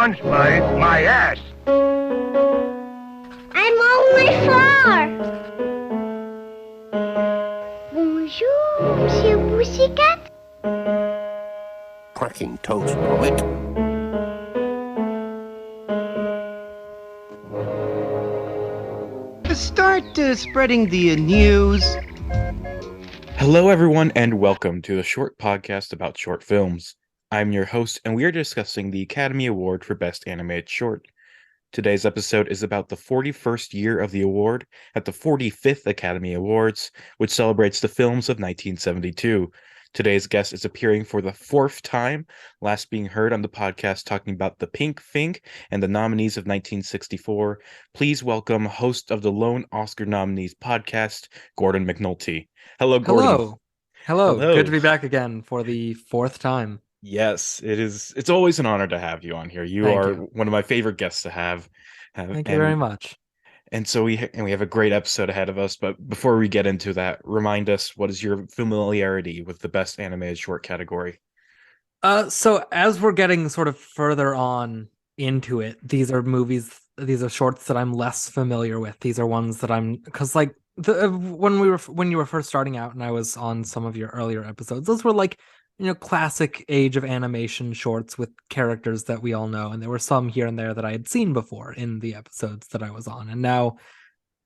by my ass. I'm only 4. Bonjour, Monsieur Pussycat. Cracking toast, Robert. Start spreading the news. Hello, everyone, and welcome to the short podcast about short films. I'm your host, and we are discussing the Academy Award for Best Animated Short. Today's episode is about the 41st year of the award at the 45th Academy Awards, which celebrates the films of 1972. Today's guest is appearing for the 4th time, last being heard on the podcast talking about the Pink Fink and the nominees of 1964. Please welcome host of the Lone Oscar Nominees podcast, Gordon McNulty. Hello, Gordon. Hello. Hello. Good to be back again for the 4th time. Yes, it is. It's always an honor to have you on here. You Thank are you. one of my favorite guests to have. Thank you very much. And so we have a great episode ahead of us. But before we get into that, remind us, what is your familiarity with the Best Animated Short category? So as we're getting sort of further on into it, these are shorts that I'm less familiar with. These are ones that because like when you were first starting out and I was on some of your earlier episodes, those were like, classic age of animation shorts with characters that we all know. And there were some here and there that I had seen before in the episodes that I was on. And now,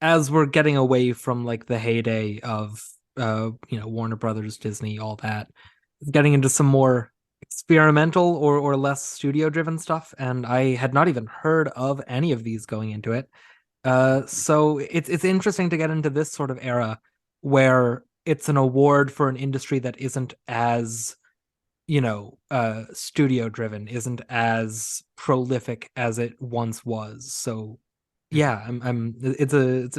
as we're getting away from like the heyday of, Warner Brothers, Disney, all that, getting into some more experimental or less studio driven stuff. And I had not even heard of any of these going into it. So it's interesting to get into this sort of era where it's an award for an industry that isn't as studio driven, isn't as prolific as it once was. So yeah,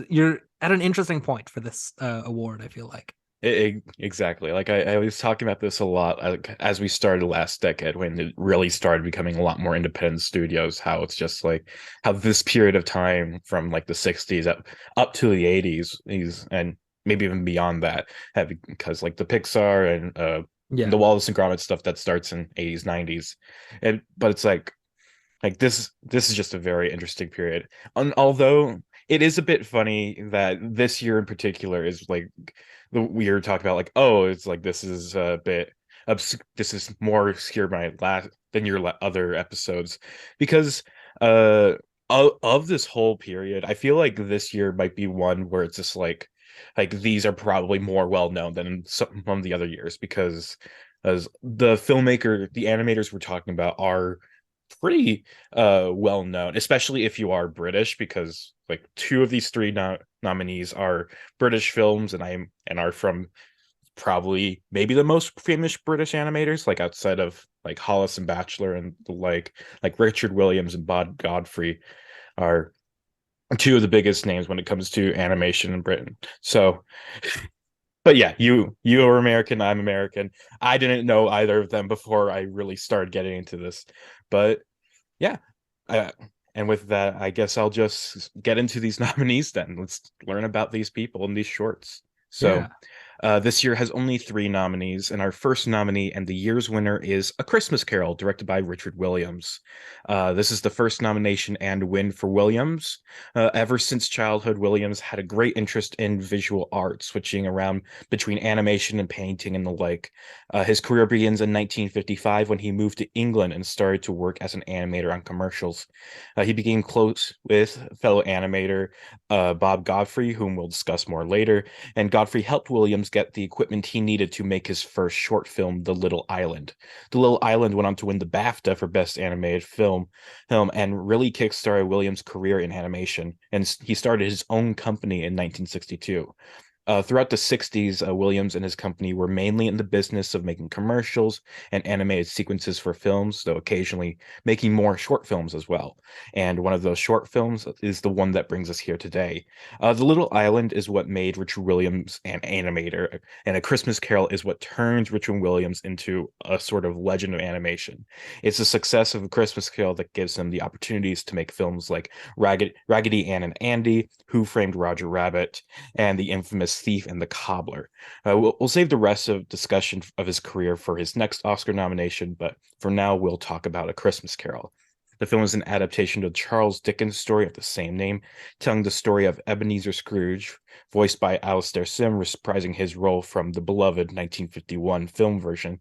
you're at an interesting point for this award, I feel like. Exactly. Like I was talking about this a lot as we started last decade, when it really started becoming a lot more independent studios, how it's just like how this period of time from like the 60s up to the 80s and maybe even beyond that, because like the Pixar and the Wallace and Gromit stuff that starts in 80s, 90s. But it's like this is just a very interesting period. Although it is a bit funny that this year in particular is like we were talking about, like, oh, it's like this is a bit this is more obscure than your other episodes, because of this whole period, I feel like this year might be one where it's just like these are probably more well known than some of the other years, because as the animators we're talking about are pretty well known, especially if you are British, because like 2 of these 3 nominees are British films and are from probably maybe the most famous British animators, like outside of like Hollis and Batchelor and like Richard Williams and Bob Godfrey are 2 of the biggest names when it comes to animation in Britain. So, but yeah, you are American, I'm American. I didn't know either of them before I really started getting into this. But yeah, and with that, I guess I'll just get into these nominees then. Let's learn about these people in these shorts. So, Yeah. This year has only 3 nominees, and our first nominee and the year's winner is A Christmas Carol, directed by Richard Williams. This is the first nomination and win for Williams. Ever since childhood, Williams had a great interest in visual art, switching around between animation and painting and the like. His career begins in 1955 when he moved to England and started to work as an animator on commercials. He became close with fellow animator Bob Godfrey, whom we'll discuss more later, and Godfrey helped Williams get the equipment he needed to make his first short film, The Little Island. The Little Island went on to win the BAFTA for Best Animated Film and really kickstarted Williams' career in animation, and he started his own company in 1962. Throughout the 60s, Williams and his company were mainly in the business of making commercials and animated sequences for films, though occasionally making more short films as well. And one of those short films is the one that brings us here today. The Little Island is what made Richard Williams an animator, and A Christmas Carol is what turns Richard Williams into a sort of legend of animation. It's the success of A Christmas Carol that gives him the opportunities to make films like Raggedy Ann and Andy, Who Framed Roger Rabbit, and the infamous Thief and the Cobbler. We'll save the rest of discussion of his career for his next Oscar nomination, but for now we'll talk about A Christmas Carol. The film is an adaptation of Charles Dickens' story of the same name, telling the story of Ebenezer Scrooge, voiced by Alastair Sim, reprising his role from the beloved 1951 film version,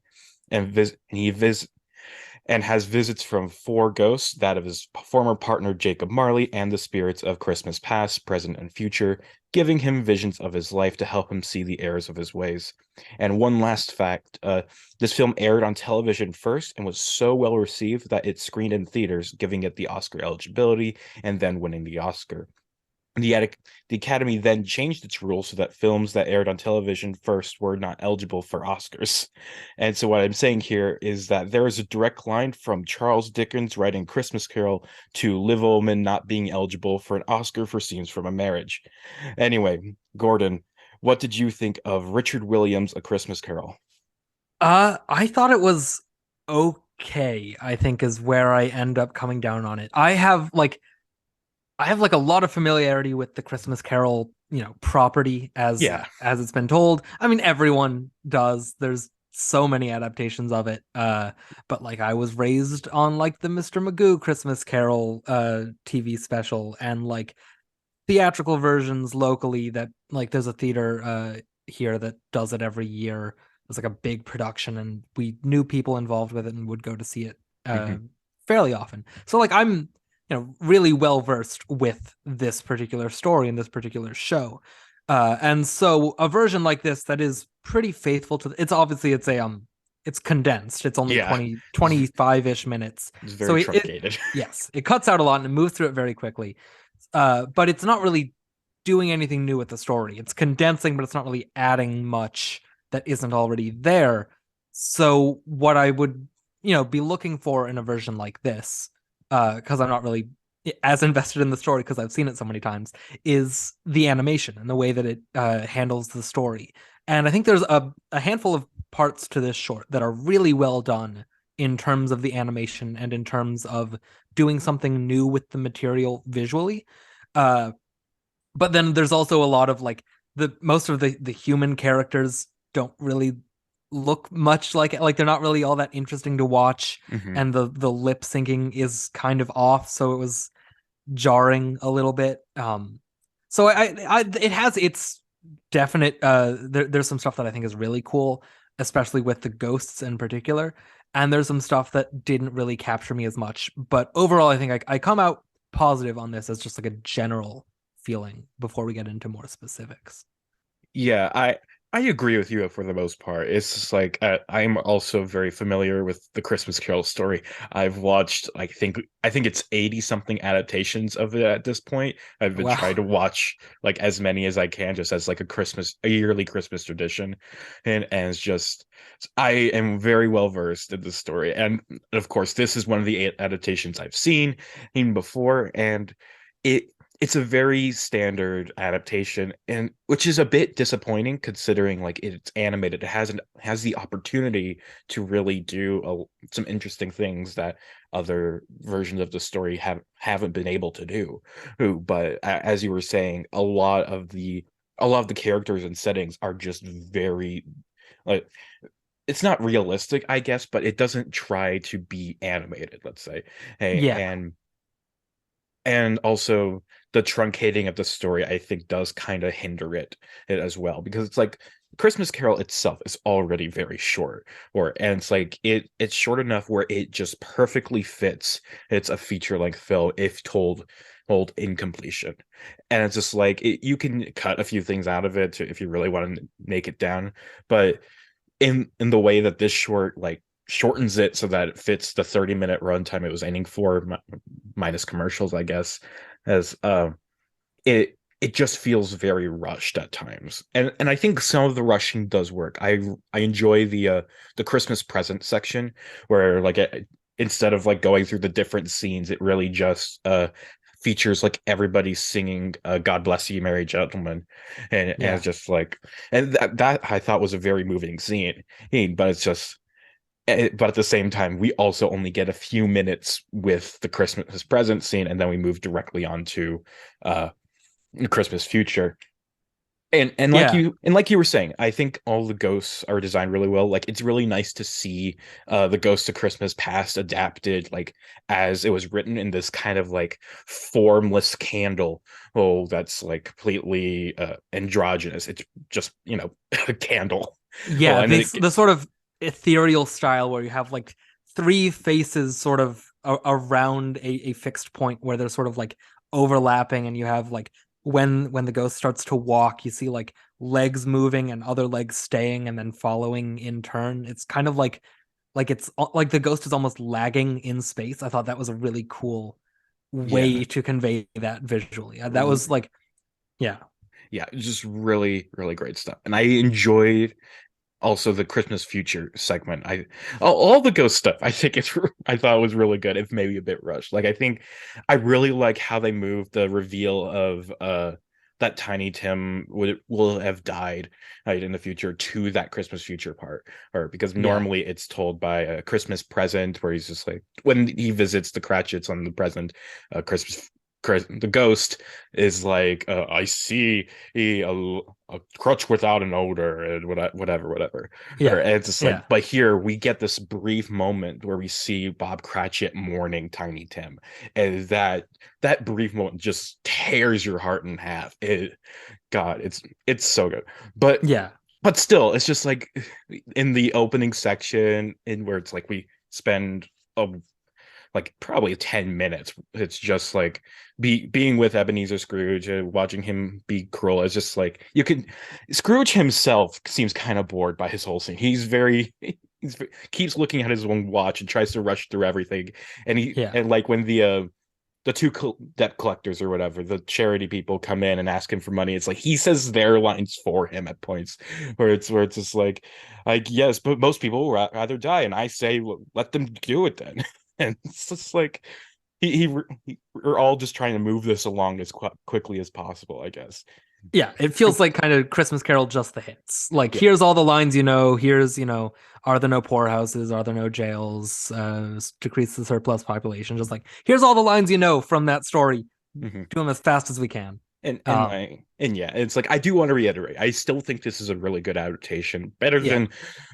and and has visits from four ghosts, that of his former partner Jacob Marley, and the spirits of Christmas past, present, and future, giving him visions of his life to help him see the errors of his ways. And one last fact, this film aired on television first and was so well received that it screened in theaters, giving it the Oscar eligibility and then winning the Oscar. The Academy then changed its rules so that films that aired on television first were not eligible for Oscars. And so what I'm saying here is that there is a direct line from Charles Dickens writing Christmas Carol to Liv Ullmann not being eligible for an Oscar for Scenes from a Marriage. Anyway, Gordon, what did you think of Richard Williams' A Christmas Carol? I thought it was okay, I think is where I end up coming down on it. I have like a lot of familiarity with the Christmas Carol, property as Yeah. it's been told. I mean, everyone does. There's so many adaptations of it. But like I was raised on like the Mr. Magoo Christmas Carol TV special and like theatrical versions locally that like there's a theater here that does it every year. It's like a big production and we knew people involved with it and would go to see it fairly often. So like I'm really well versed with this particular story and this particular show. And so a version like this that is pretty faithful to it's obviously it's condensed. It's only 25-ish minutes. It's very truncated. Yes, it cuts out a lot and it moves through it very quickly. But it's not really doing anything new with the story. It's condensing, but it's not really adding much that isn't already there. So what I would, be looking for in a version like this, because I'm not really as invested in the story because I've seen it so many times, is the animation and the way that it handles the story. And I think there's a handful of parts to this short that are really well done in terms of the animation and in terms of doing something new with the material visually. But then there's also a lot of like most of the human characters don't really look much like they're not really all that interesting to watch, and the lip syncing is kind of off, so it was jarring a little bit. So it has its definite there's some stuff that I think is really cool, especially with the ghosts in particular, and there's some stuff that didn't really capture me as much, but overall I think I come out positive on this as just like a general feeling before we get into more specifics. Yeah, I agree with you for the most part. It's just like I'm also very familiar with the Christmas Carol story. I've watched, I think it's 80 something adaptations of it at this point. I've been trying to watch like as many as I can, just as like a yearly Christmas tradition, and it's just I am very well versed in the story, and of course this is one of the adaptations I've seen even before, and it's a very standard adaptation, and which is a bit disappointing considering like it's animated. It has the opportunity to really do some interesting things that other versions of the story haven't been able to do. But as you were saying, a lot of the characters and settings are just very like it's not realistic, I guess, but it doesn't try to be animated, let's say. And also the truncating of the story, I think, does kind of hinder it as well, because it's like Christmas Carol itself is already very short, and it's like it's short enough where it just perfectly fits. It's a feature-length film if told in completion, and it's just like you can cut a few things out of it if you really want to make it down, but in the way that this short like shortens it so that it fits the 30-minute runtime it was aiming for, minus commercials, I guess, as it just feels very rushed at times, and I think some of the rushing does work. I enjoy the Christmas present section where like instead of like going through the different scenes, it really just features like everybody singing God Bless You Merry Gentlemen, and it's just like, and that I thought was a very moving scene, but it's just but at the same time, we also only get a few minutes with the Christmas present scene, and then we move directly on to Christmas future. And Yeah. like you were saying, I think all the ghosts are designed really well. Like it's really nice to see the Ghost of Christmas Past adapted like as it was written in this kind of like formless candle. Oh, that's like completely androgynous. It's just, a candle. Oh, Yeah, and then the sort of ethereal style where you have like three faces sort of around a fixed point where they're sort of like overlapping, and you have like when the ghost starts to walk, you see like legs moving and other legs staying and then following in turn. It's kind of like it's like the ghost is almost lagging in space. I thought that was a really cool yeah. way to convey that visually. That was like, yeah. Yeah, just really, really great stuff. And I enjoyed also the Christmas future segment. All the ghost stuff. I think I thought was really good. If maybe a bit rushed. Like I think I really like how they moved the reveal of that Tiny Tim will have died in the future to that Christmas future part, or because Yeah. normally it's told by a Christmas present where he's just like when he visits the Cratchits on the present Christmas. The ghost is like, I see a crutch without an odor and whatever. Or Yeah. it's just like, Yeah. but here we get this brief moment where we see Bob Cratchit mourning Tiny Tim, and that brief moment just tears your heart in half. God, it's so good. But Yeah. but still, it's just like in the opening section, in where it's like we spend a like probably 10 minutes. It's just like being with Ebenezer Scrooge and watching him be cruel. It's just like you can Scrooge himself seems kind of bored by his whole scene. Keeps looking at his own watch and tries to rush through everything. Yeah. And like when the two debt collectors or whatever, the charity people come in and ask him for money, it's like he says their lines for him at points where it's just like yes, but most people would rather die, and I say let them do it then. And it's just like we're all just trying to move this along as quickly as possible, I guess. Yeah, it feels like kind of Christmas Carol, just the hits. Like, Yeah. here's all the lines you know. Here's, are there no poorhouses? Are there no jails? Decrease the surplus population. Just like, here's all the lines you know from that story. Mhm. Do them as fast as we can. And Um, my and yeah, it's like I do want to reiterate, I still think this is a really good adaptation, yeah,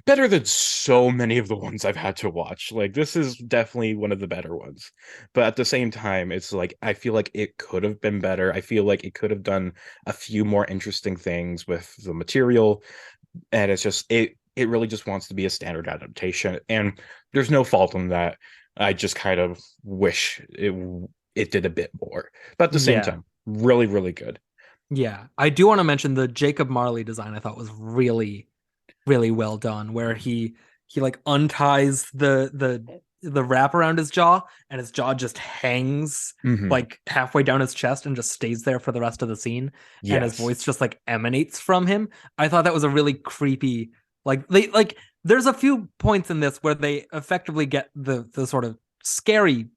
better than so many of the ones I've had to watch. Like this is definitely one of the better ones, but at the same time it's like I feel like it could have been better. I feel like it could have done a few more interesting things with the material, and it's just it really just wants to be a standard adaptation, and there's no fault in that. I just kind of wish it did a bit more, but at the same yeah, time really, really good. yeah. I do want to mention the Jacob Marley design. I thought was really, really well done, where he like unties the wrap around his jaw, and his jaw just hangs Hmm. like halfway down his chest and just stays there for the rest of the scene, and his Yes. voice just like emanates from him. I thought that was a really creepy, like there's a few points in this where they effectively get the sort of scary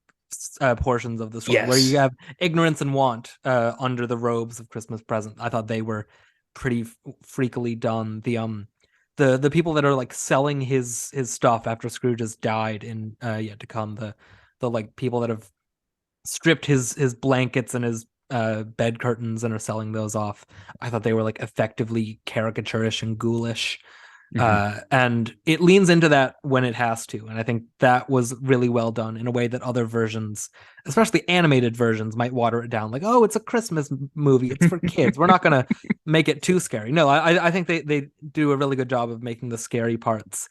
portions of the story, where you Yes. have ignorance and want under the robes of Christmas present. I thought they were pretty freakily done. The people that are like selling his stuff after Scrooge has died in yet to come, the like people that have stripped his blankets and his bed curtains and are selling those off. I thought they were like effectively caricaturish and ghoulish. Hmm. And it leans into that when it has to, and I think that was really well done in a way that other versions, especially animated versions, might water it down. Like, oh, it's a Christmas movie, it's for kids, we're not gonna make it too scary. No, I think they do a really good job of making the scary parts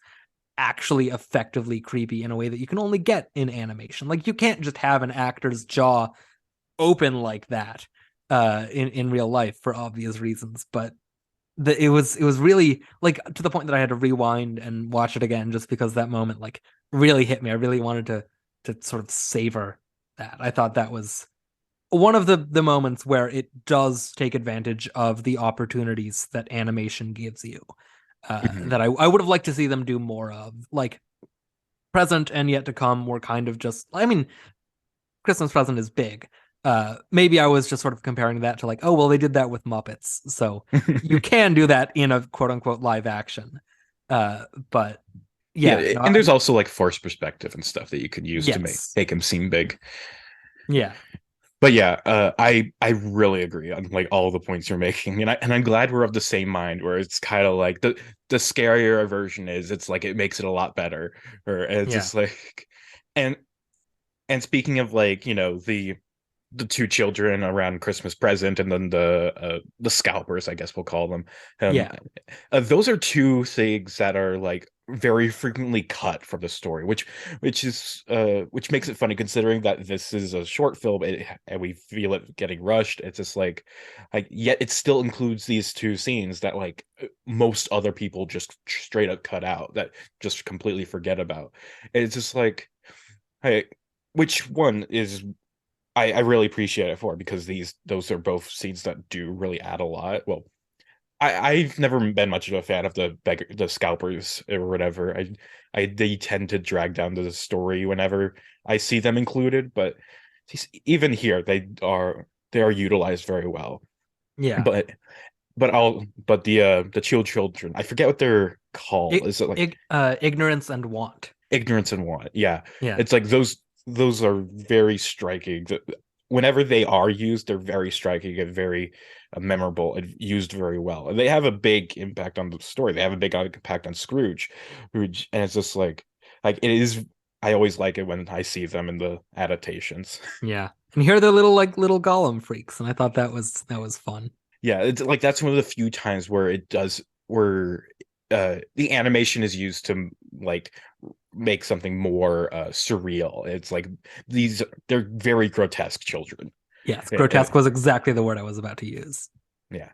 actually effectively creepy in a way that you can only get in animation. Like, you can't just have an actor's jaw open like that in real life for obvious reasons, but it was really like to the point that I had to rewind and watch it again just because that moment like really hit me. I really wanted to sort of savor that. I thought that was one of the moments where it does take advantage of the opportunities that animation gives you. Hmm. That I would have liked to see them do more of. Like, present and yet to come were kind of just, I mean, Christmas present is big. Maybe I was just sort of comparing that to like, oh well, they did that with Muppets, so you can do that in a quote unquote live action. But yeah, Yeah, no, and there's also like forced perspective and stuff that you could use to make yes, make him seem big. yeah. But yeah, I really agree on like all the points you're making, and I'm glad we're of the same mind. Where it's kind of like the scarier a version is, it's like it makes it a lot better, or it's Yeah. just like, and speaking of like the two children around Christmas present, and then the scalpers, I guess we'll call them. Um, Yeah. those are two things that are like very frequently cut from the story, which makes it funny considering that this is a short film and we feel it getting rushed. It's just like yet it still includes these two scenes that like most other people just straight up cut out, that just completely forget about. And it's just like, hey, which one is I really appreciate it for, because those are both scenes that do really add a lot. Well, I've never been much of a fan of the scalpers or whatever. They tend to drag down the story whenever I see them included, but even here they are utilized very well. Yeah. But the children, I forget what they're called. Is it like Ignorance and want. ignorance and want? Yeah, Yeah. it's like those are very striking. Whenever they are used, they're very striking and very memorable and used very well. And they have a big impact on the story. They have a big impact on Scrooge, and it's just like it is. I always like it when I see them in the adaptations. Yeah. And here they're little Gollum freaks, and I thought that was fun. Yeah, it's like that's one of the few times where the animation is used to like make something more surreal. It's like they're very grotesque children. Yes, Yeah, grotesque was exactly the word I was about to use. yeah.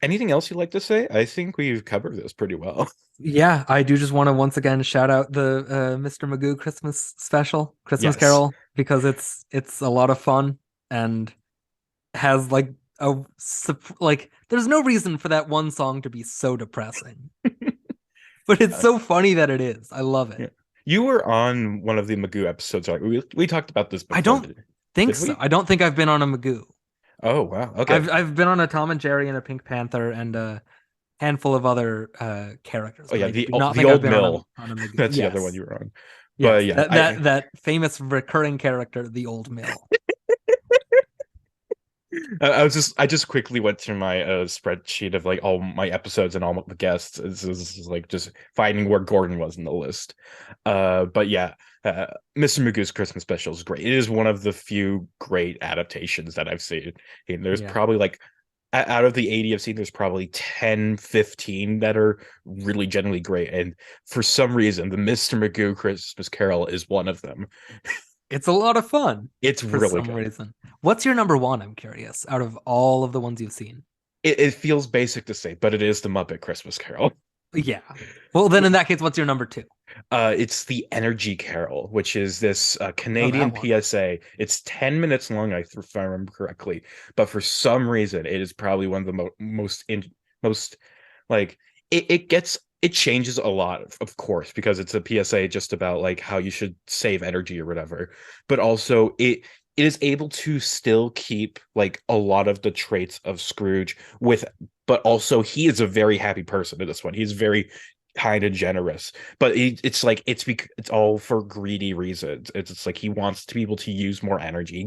Anything else you'd like to say? I think we've covered this pretty well. Yeah, I do just want to once again shout out the Mr. Magoo Christmas special, Christmas Yes. Carol, because it's a lot of fun and has like there's no reason for that one song to be so depressing. But it's so funny that it is. I love it. Yeah. You were on one of the Magoo episodes, right? We talked about this before. I don't think did we? so. I don't think I've been on a Magoo. Oh wow. Okay. I've been on a Tom and Jerry and a Pink Panther and a handful of other characters. Oh yeah, but I the do not the think I've old been mill. on a Magoo. That's the other Yes. one you were on. Yes, But yeah, that famous recurring character, the old mill. I just quickly went through my spreadsheet of like all my episodes and all the guests. This is like just finding where Gordon was in the list. But yeah, Mr. Magoo's Christmas special is great. It is one of the few great adaptations that I've seen. And there's Yeah. probably like out of the 80 I've seen, there's probably 10, 15 that are really genuinely great. And for some reason, the Mr. Magoo Christmas Carol is one of them. It's a lot of fun It's for really some good. reason. What's your number one? I'm curious. Out of all of the ones you've seen. It feels basic to say, but it is the Muppet Christmas Carol. Yeah. Well, then in that case, what's your number two? It's the Energy Carol, which is this Oh, Canadian that one. PSA. It's 10 minutes long, if I remember correctly. But for some reason, it is probably one of the most like it changes a lot, of course, because it's a PSA just about like how you should save energy or whatever. But also it is able to still keep like a lot of the traits of Scrooge but also he is a very happy person in this one. He's very kind and generous, but it's like it's all for greedy reasons. It's like he wants people to use more energy. He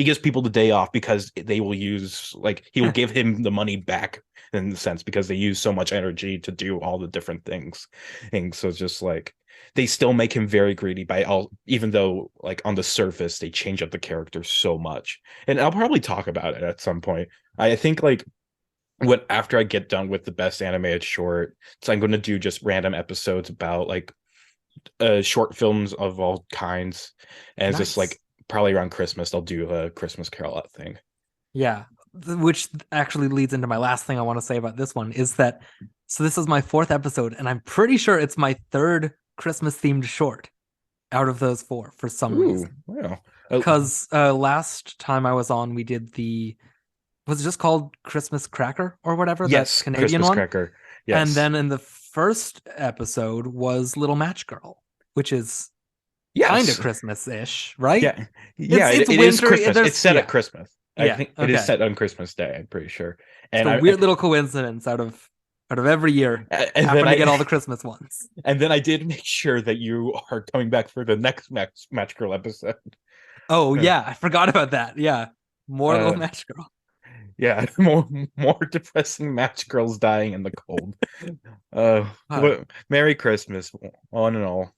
gives people the day off because they will use like he will give him the money back in the sense because they use so much energy to do all the different things. And so it's just like they still make him very greedy even though like on the surface they change up the character so much. And I'll probably talk about it at some point. I think like after I get done with the best animated short, so I'm going to do just random episodes about like short films of all kinds, and it's just Nice. like probably around Christmas I'll do a Christmas Carol thing. Yeah. Which actually leads into my last thing I want to say about this one is that so this is my fourth episode, and I'm pretty sure it's my third Christmas themed short out of those four for some reason. Wow. Because last time I was on, we did was it just called Christmas Cracker or whatever? Yes, that Canadian Christmas one. Cracker. Yes. And then in the first episode was Little Match Girl, which is yes. kind of Christmas-ish, right? Yeah, yeah. It's it is winter. Christmas. It's set at Christmas. I Yeah, think it is okay. set on Christmas Day. I'm pretty sure. And a weird little coincidence out of every year. And happen then to get all the Christmas ones. And then I did make sure that you are coming back for the next Match Girl episode. Oh Uh, yeah, I forgot about that. Yeah, more little uh, match girl. yeah, more depressing match girls dying in the cold. Uh, Merry Christmas, all in all.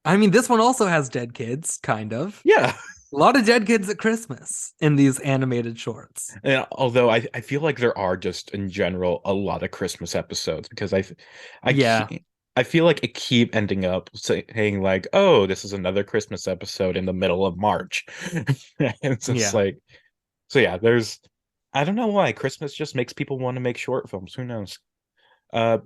I mean, this one also has dead kids, kind of. Yeah. A lot of dead kids at Christmas in these animated shorts. And although I feel like there are just in general a lot of Christmas episodes because I Yeah, keep, I feel like it keep ending up saying like, oh, this is another Christmas episode in the middle of March. And it's just yeah. like, so yeah, there's, I don't know why Christmas just makes people want to make short films. Who knows? Uh,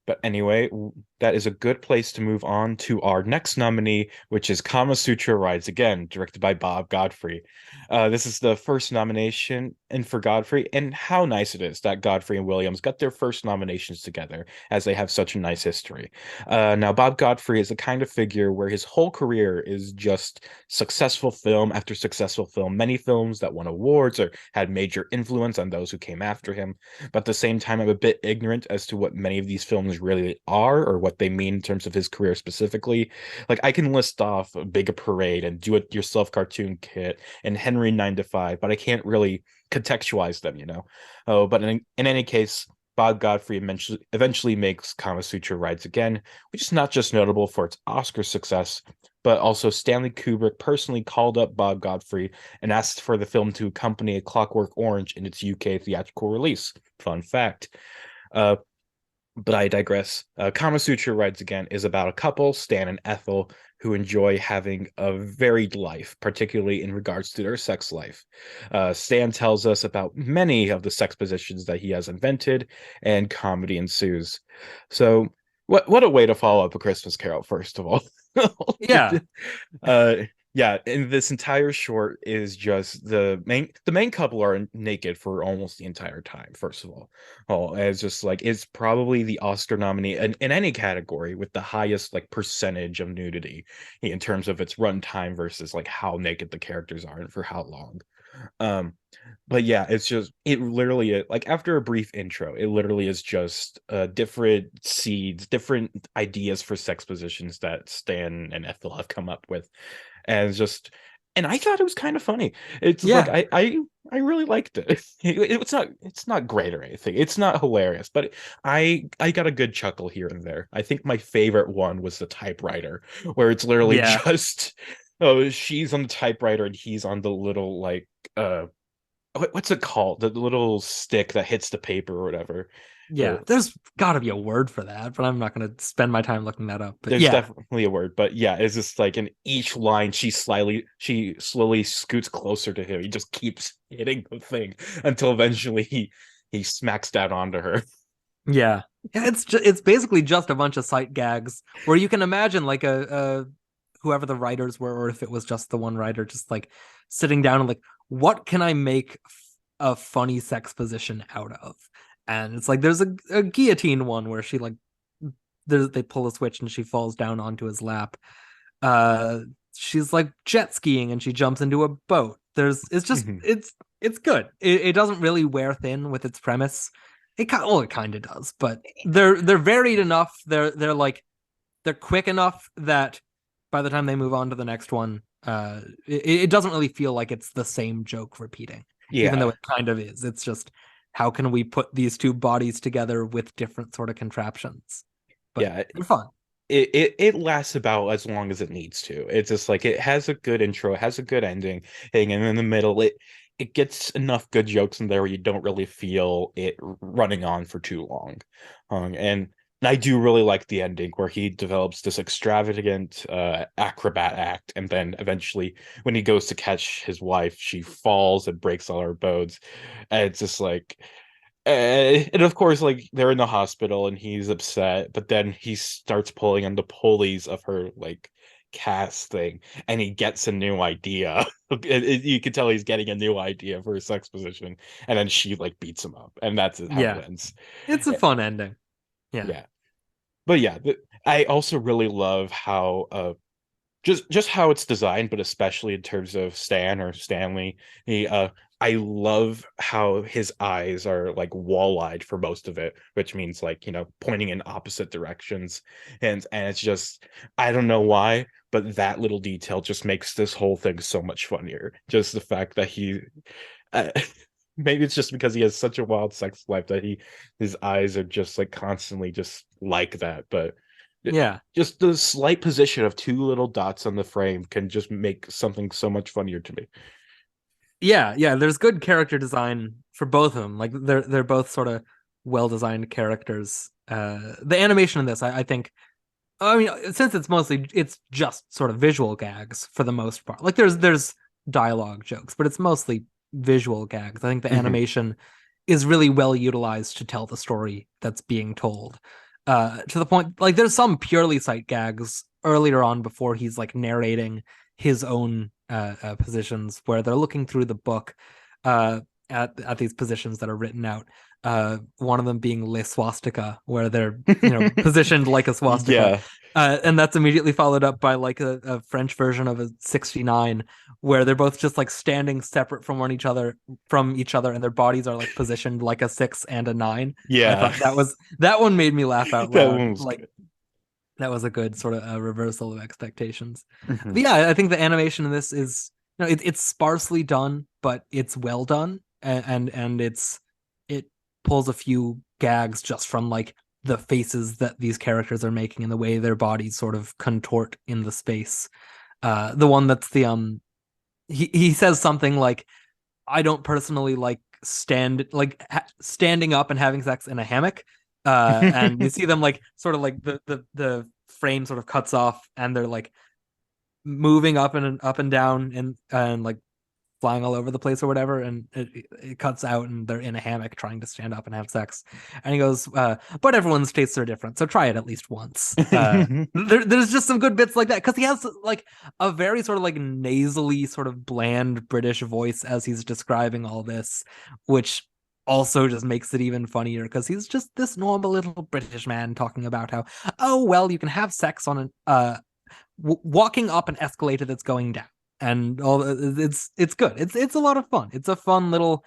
but anyway, that is a good place to move on to our next nominee, which is Kama Sutra Rides Again, directed by Bob Godfrey. This is the first nomination and for Godfrey, and how nice it is that Godfrey and Williams got their first nominations together, as they have such a nice history. Now, Bob Godfrey is the kind of figure where his whole career is just successful film after successful film, many films that won awards or had major influence on those who came after him. But at the same time, I'm a bit ignorant as to what many of these films really are or what they mean in terms of his career specifically. Like I can list off a Big Parade and Do It Yourself Cartoon Kit and Henry 9 to 5, but I can't really contextualize them, you know. Oh, but in any case, Bob Godfrey eventually makes Kama Sutra Rides Again, which is not just notable for its Oscar success, but also Stanley Kubrick personally called up Bob Godfrey and asked for the film to accompany A Clockwork Orange in its UK theatrical release. Fun fact. Uh, but I digress. Kama Sutra Rides Again is about a couple, Stan and Ethel, who enjoy having a varied life, particularly in regards to their sex life. Stan tells us about many of the sex positions that he has invented, and comedy ensues. So, what a way to follow up A Christmas Carol, first of all. Yeah. uh, yeah, and this entire short is just the main couple are naked for almost the entire time, first of all. Oh, and it's just like it's probably the Oscar nominee in any category with the highest like percentage of nudity in terms of its runtime versus like how naked the characters are and for how long. Um, but yeah, it's just it literally like after a brief intro, it literally is just different seeds, different ideas for sex positions that Stan and Ethel have come up with, and it's just and I thought it was kind of funny. It's just like Yeah. I really liked it. It's not great or anything. It's not hilarious, but I got a good chuckle here and there. I think my favorite one was the typewriter, where it's literally Yeah. just oh she's on the typewriter and he's on the little like what's it called? The little stick that hits the paper or whatever. Yeah. There's got to be a word for that, but I'm not going to spend my time looking that up. But There's yeah. definitely a word, but yeah, it's just like in each line she slowly scoots closer to him. He just keeps hitting the thing until eventually he smacks down onto her. Yeah. Yeah, it's basically just a bunch of sight gags where you can imagine like a whoever the writers were, or if it was just the one writer, just like sitting down and like, what can I make a funny sex position out of? And it's like there's a guillotine one where she like they pull a switch and she falls down onto his lap. Uh, she's like jet skiing and she jumps into a boat. It's just Mhm. it's good. It doesn't really wear thin with its premise. It kind of does, but they're varied enough. They're quick enough that by the time they move on to the next one, it doesn't really feel like it's the same joke repeating, even though Yeah. it kind of is. It's just how can we put these two bodies together with different sort of contraptions? But Yeah. they're fun. It lasts about as long as it needs to. It's just like it has a good intro, it has a good ending thing, and in the middle it gets enough good jokes in there where you don't really feel it running on for too long. And I do really like the ending where he develops this extravagant acrobat act, and then eventually when he goes to catch his wife, she falls and breaks all her bones. And it's just like and of course, like they're in the hospital and he's upset, but then he starts pulling on the pulleys of her like cast thing, and he gets a new idea. You can tell he's getting a new idea for his sex position, and then she like beats him up, and that's how Yeah, it ends. it's a Eh, fun ending. Yeah, Yeah, but yeah, I also really love how just how it's designed, but especially in terms of Stan or Stanley. He I love how his eyes are like wall-eyed for most of it, which means like, pointing in opposite directions. And it's just I don't know why, but that little detail just makes this whole thing so much funnier. Just the fact that he uh, maybe it's just because he has such a wild sex life that his eyes are just like constantly just like that, but Yeah. just the slight position of two little dots on the frame can just make something so much funnier to me. Yeah, there's good character design for both of them. Like they're both sort of well-designed characters. The animation in this, I think, I mean, since it's just sort of visual gags for the most part. Like there's dialogue jokes, but it's mostly visual gags. I think the animation is really well utilized to tell the story that's being told. To the point, like there's some purely sight gags earlier on before he's like narrating his own positions where they're looking through the book at these positions that are written out. One of them being Le Swastika, where they're positioned like a swastika. And that's immediately followed up by like a French version of a 69, where they're both just like standing separate from each other, and their bodies are like positioned like a 6 and a 9. Yeah, I thought that one made me laugh out that loud. one was Like good. that was a good sort of reversal of expectations. Mhm. But yeah, I think the animation in this is, it's sparsely done, but it's well done, and it pulls a few gags just from like the faces that these characters are making and the way their bodies sort of contort in the space. The one that's the he says something like, I don't personally like standing up and having sex in a hammock. And you see them like sort of like the frame sort of cuts off and they're like moving up and down and like flying all over the place or whatever, and it cuts out and they're in a hammock trying to stand up and have sex, and he goes, but everyone's tastes are different, so try it at least once. There's just some good bits like that, because he has like a very sort of like nasally sort of bland British voice as he's describing all this, which also just makes it even funnier because he's just this normal little British man talking about how, oh well, you can have sex on an walking up an escalator that's going down, and all. It's good. It's a lot of fun. It's a fun little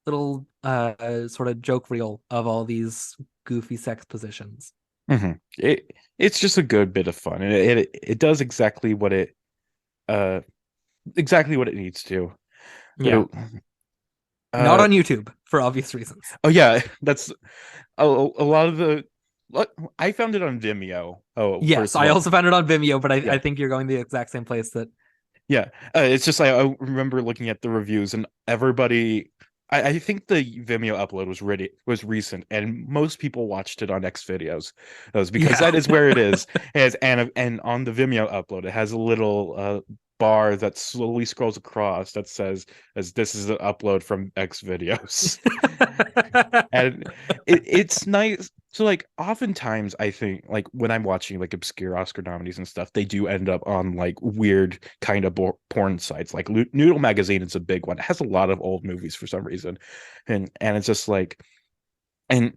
sort of joke reel of all these goofy sex positions. It's just a good bit of fun, and it does exactly what it needs to. Yeah. Not on YouTube for obvious reasons. Oh yeah, that's a lot of the. I found it on Vimeo. Oh yes, I also found it on Vimeo, but I think you're going the exact same place that. Yeah, it's just I remember looking at the reviews and everybody. I think the Vimeo upload was recent, and most people watched it on X videos, because that is where it is. And on the Vimeo upload, it has a little bar that slowly scrolls across that says, "As this is an upload from X videos," and it's nice. So like oftentimes I think like when I'm watching like obscure Oscar nominees and stuff, they do end up on like weird kind of porn sites. Like Noodle Magazine is a big one. It has a lot of old movies for some reason, and it's just like, and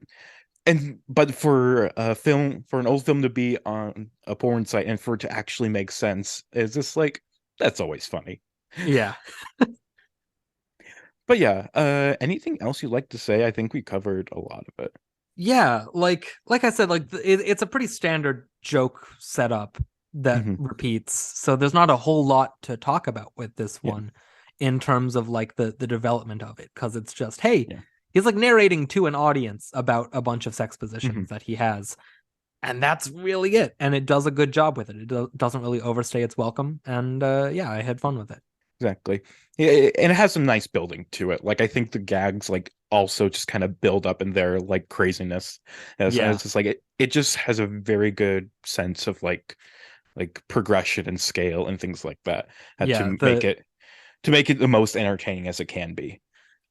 but for a film, for an old film to be on a porn site and for it to actually make sense, is just like, that's always funny. Yeah. But yeah, anything else you'd like to say? I think we covered a lot of it. Yeah, like I said, like it's a pretty standard joke setup that repeats, so there's not a whole lot to talk about with this one in terms of like the development of it, because it's just, hey, he's like narrating to an audience about a bunch of sex positions that he has, and that's really it, and it does a good job with it. It doesn't really overstay its welcome, and yeah, I had fun with it. Exactly. And it has some nice building to it. Like I think the gags like also just kind of build up in their like craziness. And it's just like it just has a very good sense of like progression and scale and things like that. To make it the most entertaining as it can be.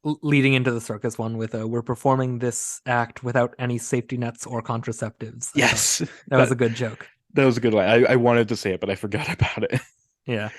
Leading into the circus one with we're performing this act without any safety nets or contraceptives. Yes. That was a good joke. That was a good one. I wanted to say it, but I forgot about it. Yeah.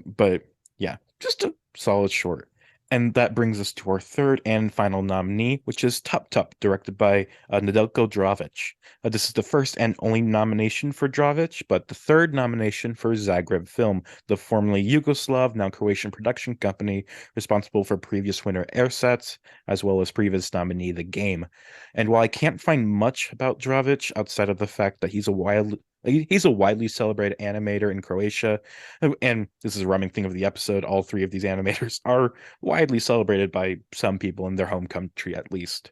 But yeah, just a solid short. And that brings us to our third and final nominee, which is Tup Tup, directed by Nedeljko Dragić. This is the first and only nomination for Dragić, but the third nomination for Zagreb Film, the formerly Yugoslav, now Croatian production company responsible for previous winner Ersatz, as well as previous nominee The Game. And while I can't find much about Dragić outside of the fact that he's a He's a widely celebrated animator in Croatia, and this is a running thing of the episode. All three of these animators are widely celebrated by some people in their home country, at least.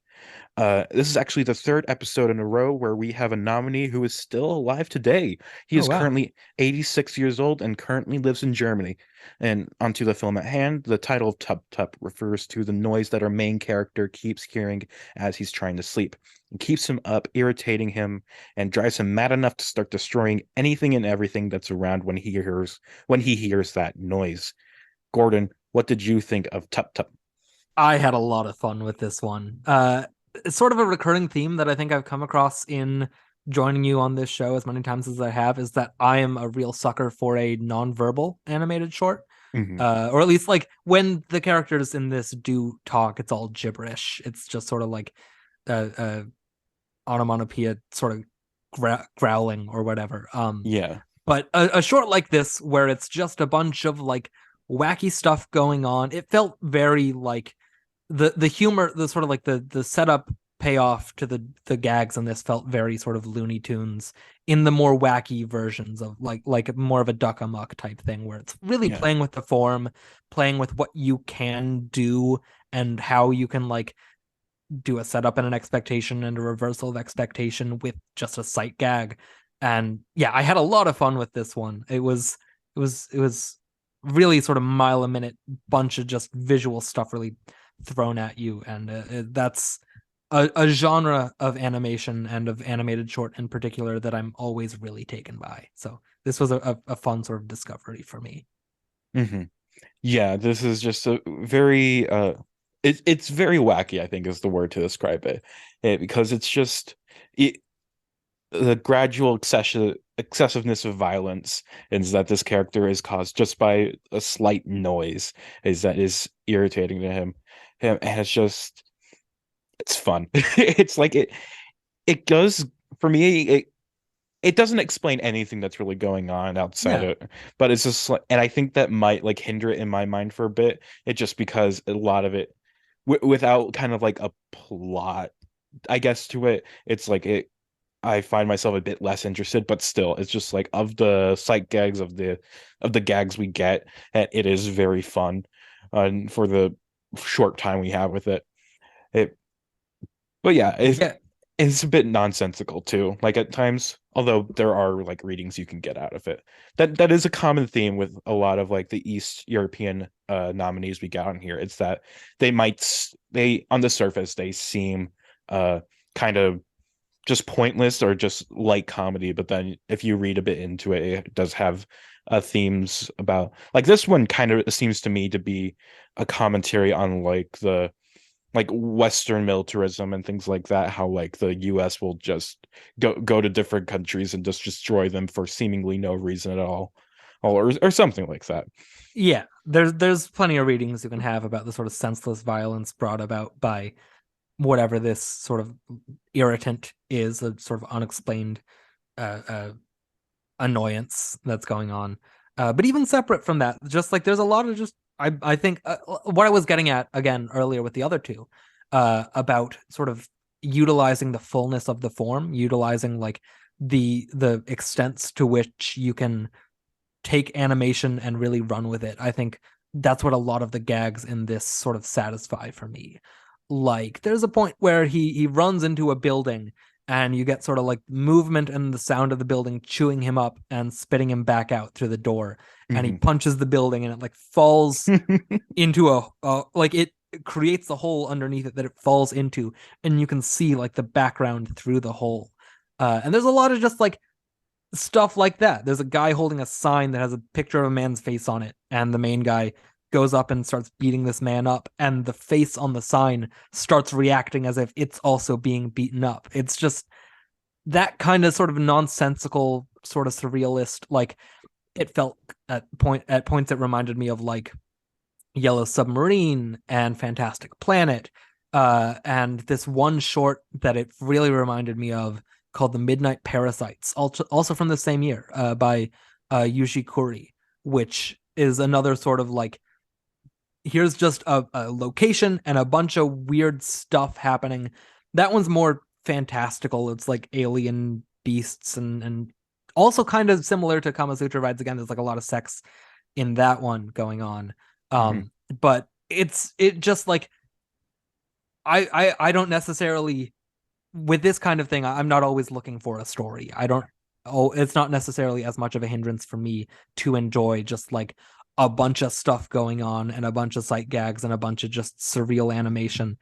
This is actually the third episode in a row where we have a nominee who is still alive today. He Oh is wow. currently 86 years old and currently lives in Germany. And onto the film at hand, the title of Tup Tup refers to the noise that our main character keeps hearing as he's trying to sleep. It keeps him up, irritating him, and drives him mad enough to start destroying anything and everything that's around when he hears that noise. Gordon, what did you think of Tup Tup? I had a lot of fun with this one. It's sort of a recurring theme that I think I've come across in joining you on this show as many times as I have, is that I am a real sucker for a non-verbal animated short. Mhm. Or at least like when the characters in this do talk, it's all gibberish. It's just sort of like onomatopoeia sort of growling or whatever. Yeah. But a short like this, where it's just a bunch of like wacky stuff going on, it felt very like the humor, the sort of like the setup payoff to the gags on this felt very sort of Looney Tunes in the more wacky versions of like more of a Duck Amuck type thing, where it's really Yeah. playing with the form, playing with what you can do and how you can like do a setup and an expectation and a reversal of expectation with just a sight gag. And yeah, I had a lot of fun with this one. It was really sort of mile a minute bunch of just visual stuff really thrown at you, and that's a genre of animation and of animated short in particular that I'm always really taken by. So this was a fun sort of discovery for me. Hmm. Yeah, this is just a very it's very wacky, I think is the word to describe it. Because it's just it, the gradual excessiveness of violence is that this character is caused just by a slight noise is that is irritating to him, and it's fun. It's like it does for me it doesn't explain anything that's really going on outside Yeah. of it, but it's just like, and I think that might like hinder it in my mind for a bit. It just because a lot of it without kind of like a plot, I guess, to it, it's like I find myself a bit less interested, but still, it's just like of the sight gags of the gags we get, and it is very fun, for the short time we have with it. It, but yeah, Yeah. it's a bit nonsensical too. Like at times, although there are like readings you can get out of it. That is a common theme with a lot of like the East European nominees we got on here. It's that they on the surface they seem kind of just pointless or just light comedy, but then if you read a bit into it, it does have themes about like this one kind of seems to me to be a commentary on like the like Western militarism and things like that, how like the US will just go to different countries and just destroy them for seemingly no reason at all, or something like that. Yeah, there's plenty of readings you can have about the sort of senseless violence brought about by whatever this sort of irritant is, a sort of unexplained annoyance that's going on. But even separate from that, just like there's a lot of just I think what I was getting at again earlier with the other two, about sort of utilizing the fullness of the form, utilizing like the extents to which you can take animation and really run with it. I think that's what a lot of the gags in this sort of satisfy for me. Like there's a point where he runs into a building and you get sort of like movement and the sound of the building chewing him up and spitting him back out through the door, and he Mhm. punches the building and it like falls into a like it creates a hole underneath it that it falls into, and you can see like the background through the hole. And there's a lot of just like stuff like that. There's a guy holding a sign that has a picture of a man's face on it, and the main guy goes up and starts beating this man up, and the face on the sign starts reacting as if it's also being beaten up. It's just that kind of sort of nonsensical, sort of surrealist, like it felt at points it reminded me of like Yellow Submarine and Fantastic Planet. And this one short that it really reminded me of called The Midnight Parasites, also from the same year, by Yuji Kuri, which is another sort of like, here's just a location and a bunch of weird stuff happening. That one's more fantastical. It's like alien beasts and also kind of similar to Kama Sutra Rides Again. There's like a lot of sex in that one going on. But it just like I don't necessarily, with this kind of thing, I'm not always looking for a story. It's not necessarily as much of a hindrance for me to enjoy just like a bunch of stuff going on and a bunch of sight gags and a bunch of just surreal animation.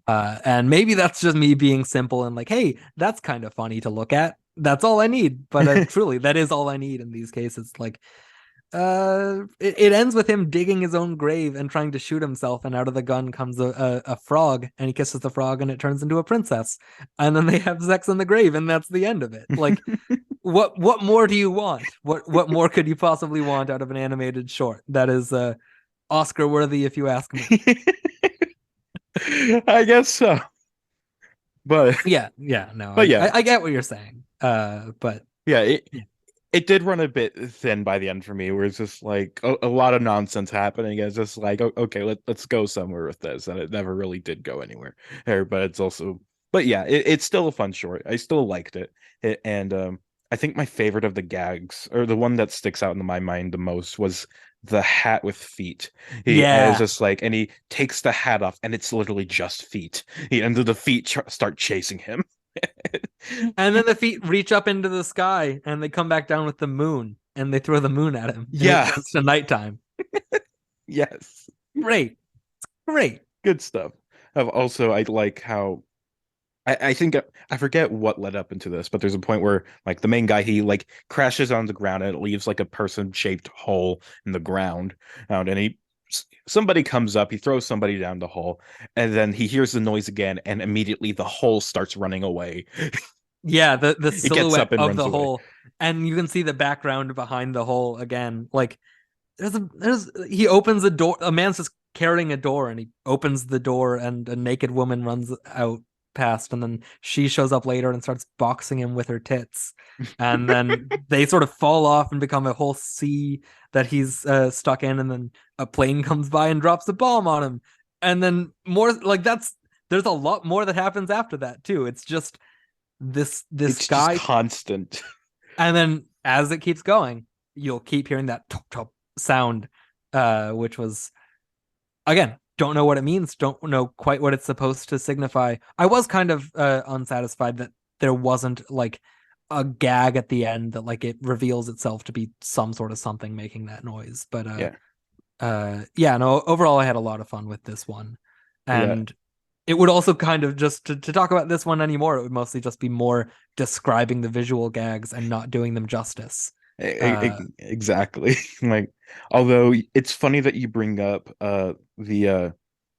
And maybe that's just me being simple and like, hey, that's kind of funny to look at. That's all I need. But truly, that is all I need in these cases. Like, it ends with him digging his own grave and trying to shoot himself, and out of the gun comes a frog, and he kisses the frog and it turns into a princess, and then they have sex in the grave, and that's the end of it. Like, what more do you want? What more could you possibly want out of an animated short? That is Oscar worthy, if you ask me. I guess so. But no, but I get what you're saying. But yeah, it did run a bit thin by the end for me, where it's just like a lot of nonsense happening. It's just like, okay, let's go somewhere with this, and it never really did go anywhere. But it's also, but yeah, it's still a fun short. I still liked it, and I think my favorite of the gags, or the one that sticks out in my mind the most, was the hat with feet. It's just like, and he takes the hat off, and it's literally just feet. And the feet start chasing him. And then the feet reach up into the sky and they come back down with the moon and they throw the moon at him. Yeah. It turns to nighttime. Yes. Great. Good stuff. Also, I like how I think I forget what led up into this, but there's a point where like the main guy, he like crashes on the ground and it leaves like a person-shaped hole in the ground. And somebody comes up, he throws somebody down the hole, and then he hears the noise again, and immediately the hole starts running away. Yeah, the silhouette of the away. hole, and you can see the background behind the hole again. Like he opens a door. A man's just carrying a door, and he opens the door, and a naked woman runs out past, and then she shows up later and starts boxing him with her tits, and then they sort of fall off and become a whole sea that he's stuck in, and then a plane comes by and drops a bomb on him, and then more like there's a lot more that happens after that too. It's just this guy, just constant, and then as it keeps going, you'll keep hearing that top top sound, which was, again, don't know what it means, don't know quite what it's supposed to signify. I was kind of unsatisfied that there wasn't like a gag at the end that like it reveals itself to be some sort of something making that noise. But no, overall I had a lot of fun with this one. And it would also kind of, just to talk about this one anymore, it would mostly just be more describing the visual gags and not doing them justice. Exactly. Like, although it's funny that you bring up the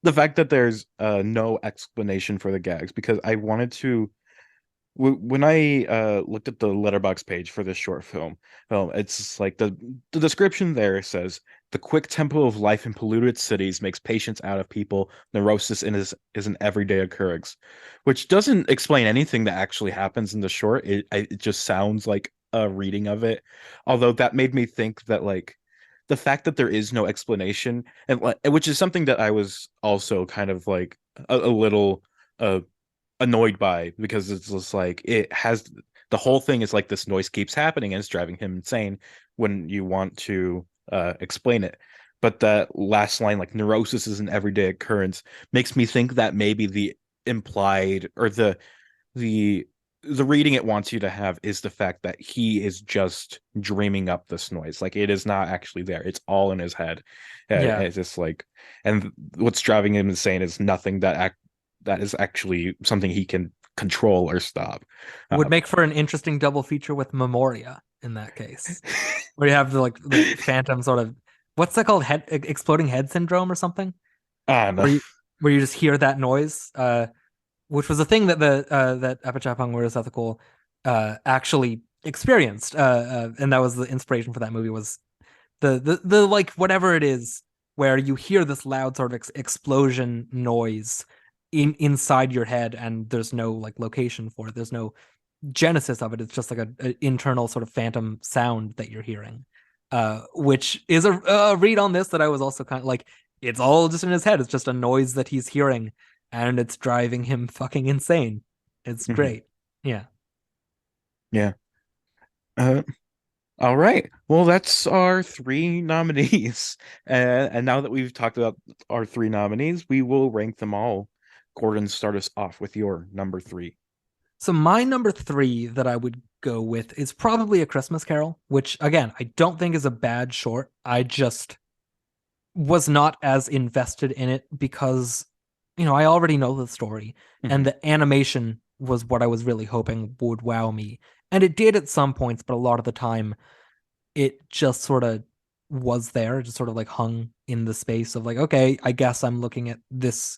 fact that there's no explanation for the gags, because I wanted to, when I looked at the letterbox page for this short film, it's like the description there says, the quick tempo of life in polluted cities makes patients out of people. Neurosis is an everyday occurrence, which doesn't explain anything that actually happens in the short. It just sounds like a reading of it, although that made me think that like the fact that there is no explanation, and which is something that I was also kind of like a little annoyed by, because it's just like it has, the whole thing is like this noise keeps happening and it's driving him insane when you want to explain it. But that last line, like neurosis is an everyday occurrence, makes me think that maybe the implied, or the reading it wants you to have, is the fact that he is just dreaming up this noise. Like, it is not actually there. It's all in his head. And it's just like, and what's driving him insane is nothing that is actually something he can control or stop. Would make for an interesting double feature with Memoria in that case, where you have the phantom sort of, what's that called, exploding head syndrome or something? I don't know. Where you just hear that noise, which was a thing that that Apachapang Murasethakul actually experienced, and that was the inspiration for that movie, was the like whatever it is, where you hear this loud sort of explosion noise inside your head, and there's no like location for it. There's no genesis of it. It's just like an internal sort of phantom sound that you're hearing, which is a read on this that I was also kind of like, it's all just in his head. It's just a noise that he's hearing, and it's driving him fucking insane. It's great. Yeah. Uh, all right. Well, that's our three nominees. And now that we've talked about our three nominees, we will rank them all. Gordon, start us off with your number three. So my number three that I would go with is probably A Christmas Carol, which again, I don't think is a bad short. I just was not as invested in it because, I already know the story and the animation was what I was really hoping would wow me. And it did at some points, but a lot of the time it just sort of was there, it just sort of like hung in the space of like, okay, I guess I'm looking at this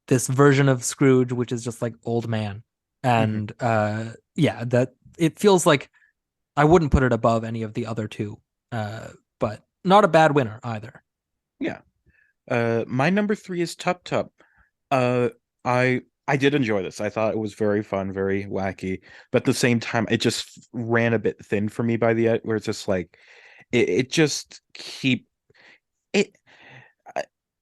version of Scrooge, which is just like old man. And yeah, that it feels like I wouldn't put it above any of the other two. But not a bad winner either. Yeah. My number three is Tup Tup. I did enjoy this. I thought it was very fun, very wacky, but at the same time, it just ran a bit thin for me by the end, where it's just like it just keep it.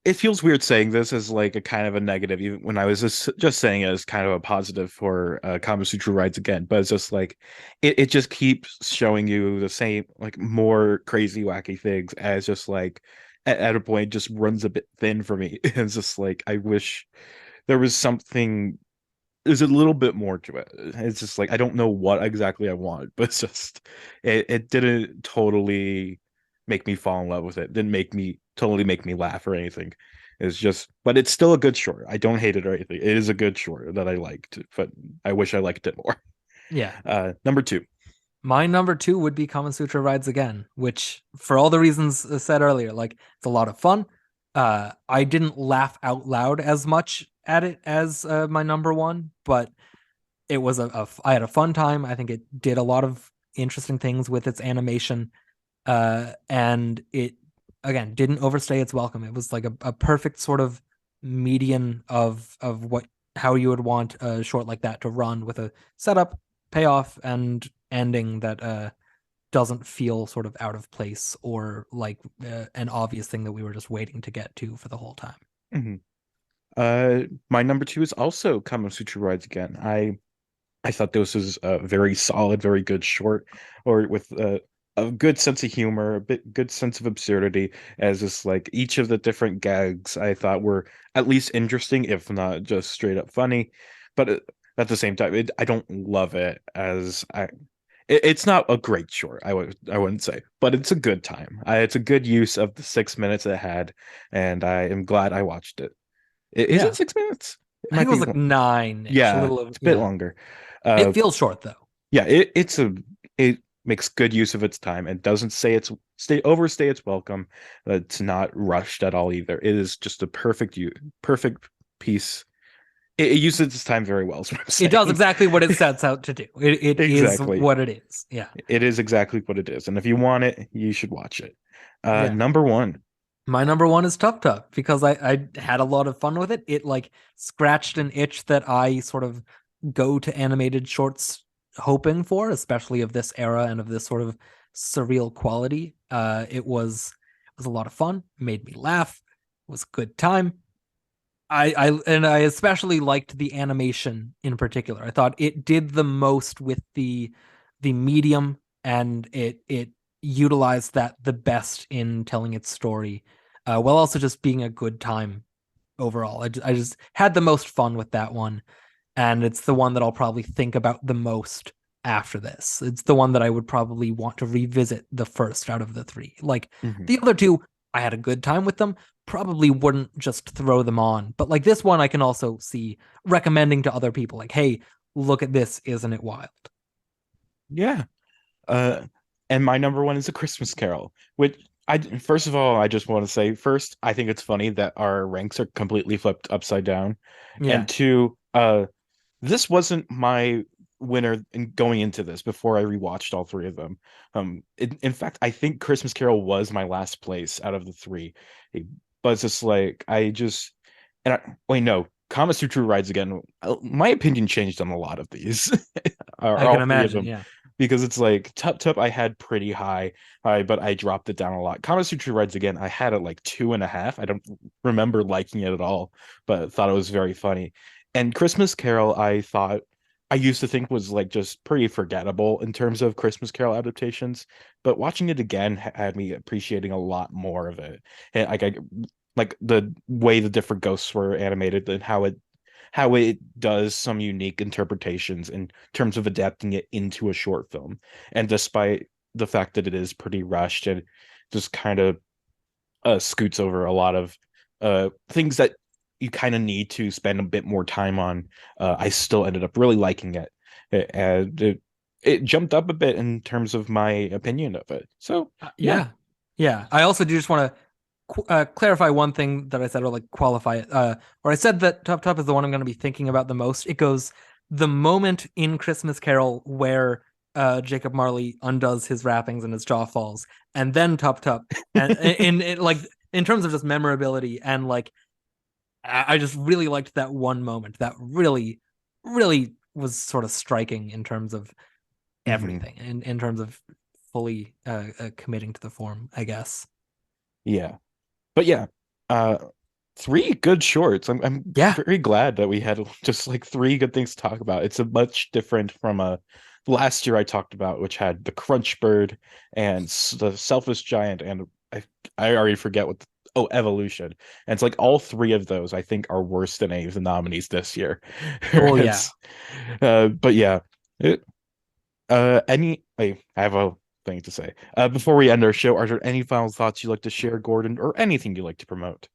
It feels weird saying this as like a kind of a negative, even when I was just saying it as kind of a positive for Kama Sutra Rides Again. But it's just like it just keeps showing you the same, like more crazy, wacky things as just like at a point just runs a bit thin for me. It's just like I wish there was something. There's a little bit more to it. It's just like I don't know what exactly I want, but it's just it didn't totally make me fall in love with it. Didn't make me laugh or anything. It's just, but it's still a good short. I don't hate it or anything. It is a good short that I liked, but I wish I liked it more. Yeah. Number two. My number two would be Kama Sutra Rides Again, which for all the reasons said earlier, like it's a lot of fun. I didn't laugh out loud as much at it as my number one, but it was I had a fun time. I think it did a lot of interesting things with its animation. And it again didn't overstay its welcome. It was like a perfect sort of median of how you would want a short like that to run, with a setup, payoff, and ending that doesn't feel sort of out of place or like an obvious thing that we were just waiting to get to for the whole time. My number two is also Kama Sutra Rides Again. I thought this was a very solid, very good short, or with a good sense of humor, a bit good sense of absurdity, as just like each of the different gags I thought were at least interesting, if not just straight up funny. But at the same time, I don't love it as it's not a great short. I wouldn't say, but it's a good time. It's a good use of the 6 minutes it had, and I am glad I watched it. Is Yeah. it 6 minutes? It I think might it was be. like 9-ish, a Yeah, little over. it's a bit Yeah. longer. It feels short though. Yeah, it makes good use of its time and doesn't say overstay its welcome. It's not rushed at all either. It is just a perfect piece. It uses its time very well, is what I'm It does saying. exactly what it sets out to do. It is Exactly. what it is. Yeah. It is exactly what it is. And if you want it, you should watch it. Yeah. Number one. My number one is Tough Tough because I had a lot of fun with it. It like scratched an itch that I sort of go to animated shorts hoping for, especially of this era and of this sort of surreal quality. It was a lot of fun, made me laugh, it was a good time. I especially liked the animation in particular. I thought it did the most with the medium, and it utilized that the best in telling its story, while also just being a good time overall. I just had the most fun with that one, and it's the one that I'll probably think about the most after this. It's the one that I would probably want to revisit the first out of the three. Like the other two, I had a good time with them. Probably wouldn't just throw them on, but like this one, I can also see recommending to other people. Like, hey, look at this! Isn't it wild? Yeah. Uh, and my number one is A Christmas Carol, which first of all, I just want to say first, I think it's funny that our ranks are completely flipped upside down. Yeah, And two, this wasn't my winner in going into this before I rewatched all three of them. In fact, I think Christmas Carol was my last place out of the three. But it's just like wait, no, Kama Sutra Rides Again. My opinion changed on a lot of these, or I can all three of imagine. them, Yeah, because it's like Tup Tup I had pretty high, but I dropped it down a lot. Kama Sutra Rides Again, I had it like 2.5. I don't remember liking it at all, but thought it was very funny. And Christmas Carol, I thought I used to think was like just pretty forgettable in terms of Christmas Carol adaptations, but watching it again had me appreciating a lot more of it. And like the way the different ghosts were animated and how it does some unique interpretations in terms of adapting it into a short film. And despite the fact that it is pretty rushed and just kind of scoots over a lot of things that you kind of need to spend a bit more time on, I still ended up really liking it. And it jumped up a bit in terms of my opinion of it. So yeah. I also do just want to clarify one thing that I said, or like qualify it. Or I said that Top Top is the one I'm going to be thinking about the most. It goes the moment in Christmas Carol where Jacob Marley undoes his wrappings and his jaw falls, and then Top Top, and like in terms of just memorability and like I just really liked that one moment that really, really was sort of striking in terms of everything, in terms of fully committing to the form, I guess. Yeah. But yeah, three good shorts. I'm very glad that we had just like three good things to talk about. It's a much different from last year I talked about, which had the Crunch Bird and the Selfish Giant, and I already forget what. Evolution. And it's like all three of those I think are worse than any of the nominees this year. Oh yeah. But yeah, I have a thing to say. Before we end our show, are there any final thoughts you'd like to share, Gordon, or anything you'd like to promote?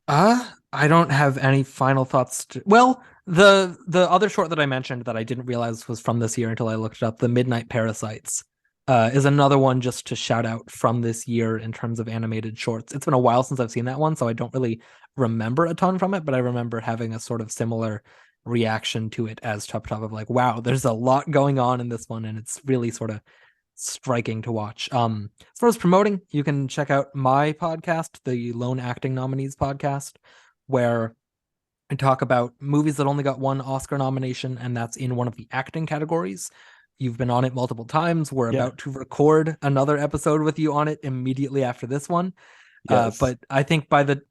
I don't have any final thoughts. Well, the other short that I mentioned that I didn't realize was from this year until I looked it up, The Midnight Parasites, is another one just to shout out from this year in terms of animated shorts. It's been a while since I've seen that one, so I don't really remember a ton from it, but I remember having a sort of similar reaction to it as Top Top of like, wow, there's a lot going on in this one, and it's really sort of striking to watch. As far as promoting, you can check out my podcast, the Lone Acting Nominees podcast, where I talk about movies that only got one Oscar nomination, and that's in one of the acting categories. You've been on it multiple times. We're about to record another episode with you on it immediately after this one. Yes. But I think by the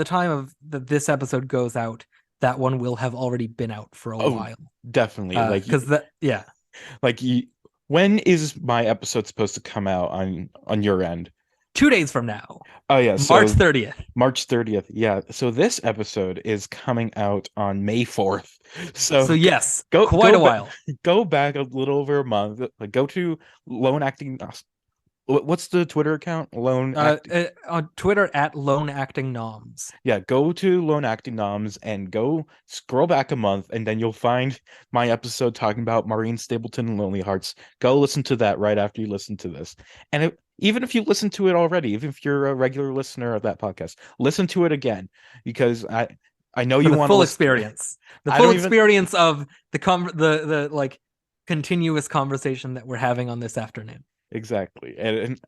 time of this episode goes out, that one will have already been out for a while. Definitely. When is my episode supposed to come out on your end? 2 days from now. Oh yeah, March 30th. March 30th. Yeah. So this episode is coming out on May 4th. So yes, quite a while. Go back a little over a month. Like go to Lone Acting. What's the Twitter account? On Twitter at Lone Acting Noms. Yeah, go to Lone Acting Noms and go scroll back a month, and then you'll find my episode talking about Maureen Stapleton and Lonely Hearts. Go listen to that right after you listen to this. And even if you listen to it already, even if you're a regular listener of that podcast, listen to it again, because I know you want the full experience. The full experience of the like continuous conversation that we're having on this afternoon. Exactly. And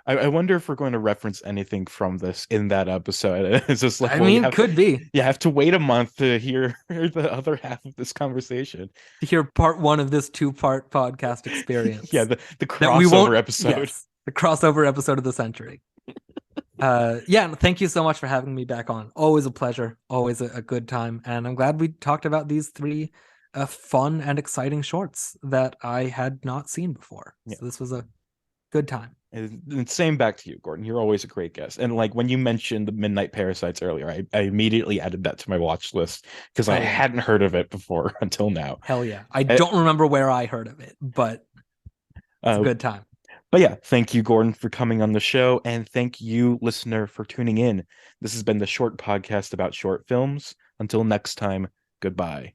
I wonder if we're going to reference anything from this in that episode. It's just like, could be. You have to wait a month to hear the other half of this conversation. To hear part one of this 2-part podcast experience. Yeah, the crossover episode. Yes, the crossover episode of the century. Thank you so much for having me back on. Always a pleasure. Always a good time. And I'm glad we talked about these 3 fun and exciting shorts that I had not seen before. Yeah. So this was a good time. And same back to you, Gordon. You're always a great guest. And like when you mentioned the Midnight Parasites earlier, I immediately added that to my watch list because I hadn't heard of it before until now. Hell yeah. I don't remember where I heard of it, but it's a good time. But yeah, thank you, Gordon, for coming on the show. And thank you, listener, for tuning in. This has been the Short Podcast about short films. Until next time, goodbye.